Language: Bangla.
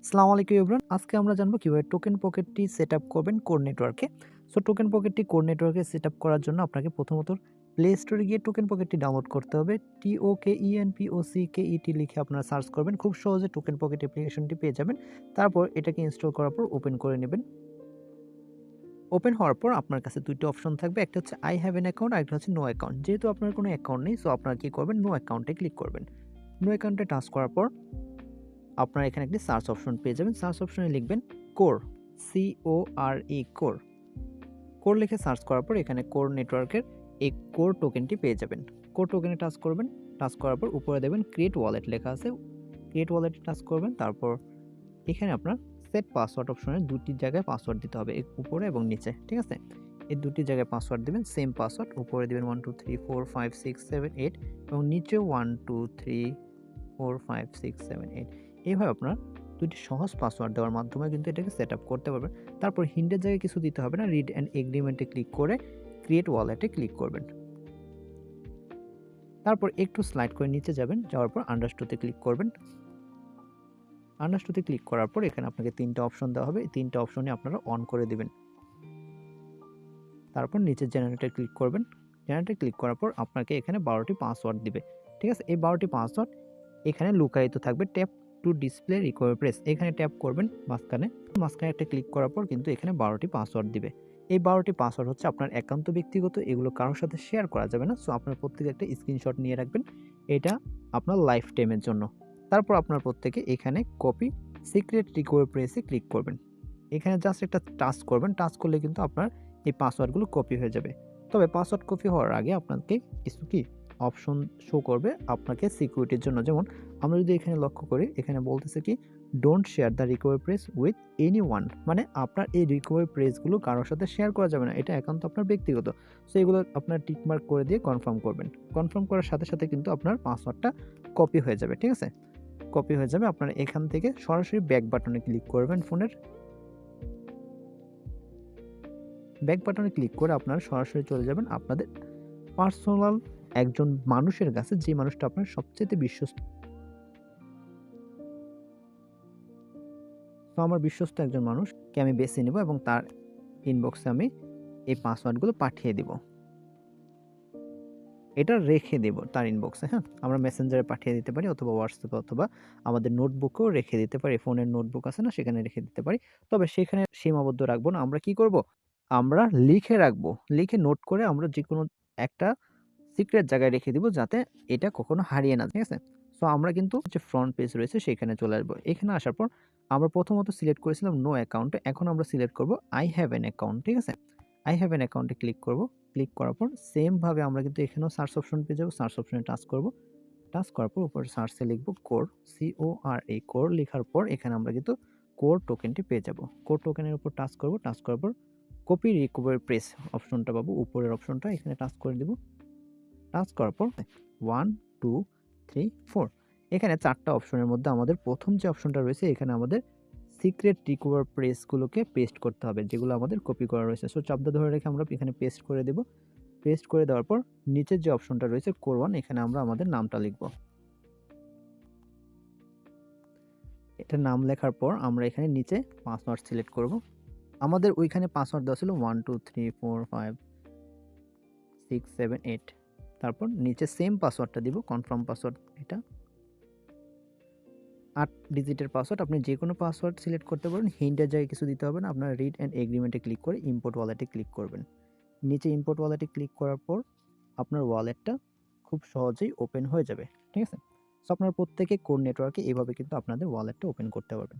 আসসালামু আলাইকুম এভরিওয়ান। আজকে আমরা জানবো কিভাবে টোকেন পকেটটি সেটআপ করবেন কোর নেটওয়ার্কে। সো টোকেন পকেটটি কোর নেটওয়ার্কে সেটআপ করার জন্য আপনাকে প্রথমত প্লে স্টোরে গিয়ে টোকেন পকেটটি ডাউনলোড করতে হবে। TOKENPOCKET লিখে আপনারা সার্চ করবেন। খুব সহজে টোকেন পকেট অ্যাপ্লিকেশনটি পেয়ে যাবেন। তারপর এটাকে ইনস্টল করার পর ওপেন করে নেবেন। ওপেন হওয়ার পর আপনার কাছে ২ টি অপশন থাকবে। একটা হচ্ছে আই হ্যাভ অ্যান অ্যাকাউন্ট, আরেকটা হচ্ছে নো অ্যাকাউন্ট। যেহেতু আপনার কোনো অ্যাকাউন্ট নেই, সো আপনারা কি করবেন, নো অ্যাকাউন্টে ক্লিক করবেন। নো অ্যাকাউন্টে টাচ করার পর আপনারা এখানে একটি সার্চ অপশন পেয়ে যাবেন। সার্চ অপশনে লিখবেন কোর, CORE কোর। কোর লিখে সার্চ করার পর এখানে কোর নেটওয়ার্কের এই কোর টোকেনটি পেয়ে যাবেন। কোর টোকেনে টাচ করবেন। টাচ করার পর উপরে দেখবেন ক্রিয়েট ওয়ালেট লেখা আছে। ক্রিয়েট ওয়ালেটে টাচ করবেন। তারপর এখানে আপনার সেট পাসওয়ার্ড অপশনে ২ টি জায়গায় পাসওয়ার্ড দিতে হবে, উপরে এবং নিচে। ঠিক আছে? এই ২ টি জায়গায় পাসওয়ার্ড দিবেন, সেম পাসওয়ার্ড। উপরে দিবেন 1 2 3 4 5 6 7 8 এবং নিচেও 1 2 3 4 5 6 7 8। এইভাবে আপনার ২ টি সহজ পাসওয়ার্ড দেওয়ার মাধ্যমে কিন্তু এটাকে সেটআপ করতে পারবেন। তারপর হিন্টের জায়গায় কিছু দিতে হবে না। রিড অ্যান্ড এগ্রিমেন্টে ক্লিক করে ক্রিয়েট ওয়ালেটে ক্লিক করবেন। তারপর একটু স্লাইড করে নিচে যাবেন। যাওয়ার পর আন্ডারস্টুতে ক্লিক করবেন। আন্ডারস্টুতে ক্লিক করার পর এখানে আপনাকে ৩ টা অপশন দেওয়া হবে। এই ৩ টা অপশনে আপনারা অন করে দিবেন। তারপর নিচে জেনারেটে ক্লিক করবেন। জেনারেটে ক্লিক করার পর আপনাকে এখানে ১২ টি পাসওয়ার্ড দিবে। ঠিক আছে? এই ১২ টি পাসওয়ার্ড এখানে লুকায়িত থাকবে। Tap two display recovery press, এখানে ট্যাপ করবেন মাঝখানে। মাঝখানে একটা ক্লিক করার পর কিন্তু এখানে ১২ টি পাসওয়ার্ড দিবে। এই ১২ টি পাসওয়ার্ড হচ্ছে আপনার একান্ত ব্যক্তিগত, এগুলো কারোর সাথে শেয়ার করা যাবে না। সো আপনার প্রত্যেকে একটা স্ক্রিনশট নিয়ে রাখবেন। এটা আপনার লাইফ টাইমের জন্য। তারপর আপনার প্রত্যেকে এখানে কপি সিক্রেট রিকভারি প্রেসে ক্লিক করবেন। এখানে জাস্ট একটা টাচ করবেন। টাচ করলে কিন্তু আপনার এই পাসওয়ার্ডগুলো কপি হয়ে যাবে। তবে পাসওয়ার্ড কপি হওয়ার আগে আপনাকে কিছু অপশন শো করবে আপনাকে সিকিউরিটির জন্য। যেমন আমরা যদি এখানে লক্ষ্য করি, এখানে বলতেছে কি don't share the recovery press with anyone, মানে আপনার এই রিকভারি প্রেসগুলো কারোর সাথে শেয়ার করা যাবে না। এটা একান্ত আপনার ব্যক্তিগত। সো এগুলো আপনার টিক মার্ক করে দিয়ে কনফার্ম করবেন। কনফার্ম করার সাথে সাথে কিন্তু আপনার পাসওয়ার্ডটা কপি হয়ে যাবে। ঠিক আছে? কপি হয়ে যাবে। আপনারা এখান থেকে সরাসরি ব্যাক বাটনে ক্লিক করবেন ফোনের। ব্যাক বাটনে ক্লিক করে আপনারা সরাসরি চলে যাবেন আপনাদের পার্সোনাল একজন মানুষের কাছে, যে মানুষটা আপনার সবচাইতে বিশ্বস্ত। তো আমার বিশ্বস্ত একজন মানুষকে আমি বেছে নেব এবং তার ইনবক্সে আমি এই পাসওয়ার্ডগুলো পাঠিয়ে দিব। এটা রেখে দেব তার ইনবক্সে, হ্যাঁ? আমরা মেসেঞ্জারে পাঠিয়ে দিতে পারি অথবা হোয়াটসঅ্যাপে অথবা আমাদের নোটবুকেও রেখে দিতে পারি। ফোনের নোটবুক আছে না? সেখানে রেখে দিতে পারি। তবে সেখানে সীমাবদ্ধ রাখবো না। আমরা কি করব? আমরা লিখে রাখবো। লিখে নোট করে আমরা যেকোনো একটা সিক্রেট জায়গায় রেখে দিব যাতে এটা কখনো হারিয়ে না যায়। ঠিক আছে? সো আমরা কিন্তু যে ফ্রন্ট পেজ রয়েছে সেখানে চলে আসবো। এখানে আসার পর আমরা প্রথমত সিলেক্ট করেছিলাম নো অ্যাকাউন্ট। এখন আমরা সিলেক্ট করব আই হ্যাভ অ্যান অ্যাকাউন্ট। ঠিক আছে? আই হ্যাভ অ্যান অ্যাকাউন্টে ক্লিক করব। ক্লিক করার পর সেম ভাবে আমরা কিন্তু এখানেও সার্চ অপশন পেয়ে যাবো। সার্চ অপশনে টাচ করব। টাচ করার পর উপরে সার্চে লিখব কোর, CORE কোর লেখার পর এখানে আমরা কিন্তু কোর টোকেনটি পেয়ে যাব। কোর টোকেনের উপর টাচ করব। টাচ করার পর কপি রিকভারি প্রেস অপশনটা পাবো। উপরের অপশনটা এখানে টাচ করে দিব। টাচ করার পর 1 2 3 4 এখানে ৪ টা অপশনের মধ্যে আমাদের প্রথম যে অপশনটা রয়েছে, এখানে আমাদের সিক্রেট রিকভার প্রেসগুলোকে পেস্ট করতে হবে, যেগুলো আমাদের কপি করা রয়েছে। সো চাপ দিয়ে ধরে রেখে আমরা এখানে পেস্ট করে দেব। পেস্ট করে দেওয়ার পর নিচের যে অপশনটা রয়েছে কোর 1, এখানে আমরা আমাদের নামটা লিখব। এটা নাম লেখার পর আমরা এখানে নিচে পাসওয়ার্ড সিলেক্ট করব। আমাদের ওইখানে পাসওয়ার্ড দেওয়া ছিল 1 2 3 4 5 6 7 8। তারপর নিচে সেম পাসওয়ার্ডটা দিব, কনফার্ম পাসওয়ার্ড এটা। ৮ ডিজিটের পাসওয়ার্ড, আপনি যেকোনো পাসওয়ার্ড সিলেক্ট করতে পারেন। হিন্টের জায়গায় কিছু দিতে হবে না। আপনারা রিড অ্যান্ড এগ্রিমেন্টে ক্লিক করে ইম্পোর্ট ওয়ালেটে ক্লিক করবেন। নিচে ইম্পোর্ট ওয়ালেটে ক্লিক করার পর আপনার ওয়ালেটটা খুব সহজেই ওপেন হয়ে যাবে। ঠিক আছে? সো আপনারা প্রত্যেকে কোর নেটওয়ার্কে এভাবে কিন্তু আপনাদের ওয়ালেটটা ওপেন করতে পারবেন।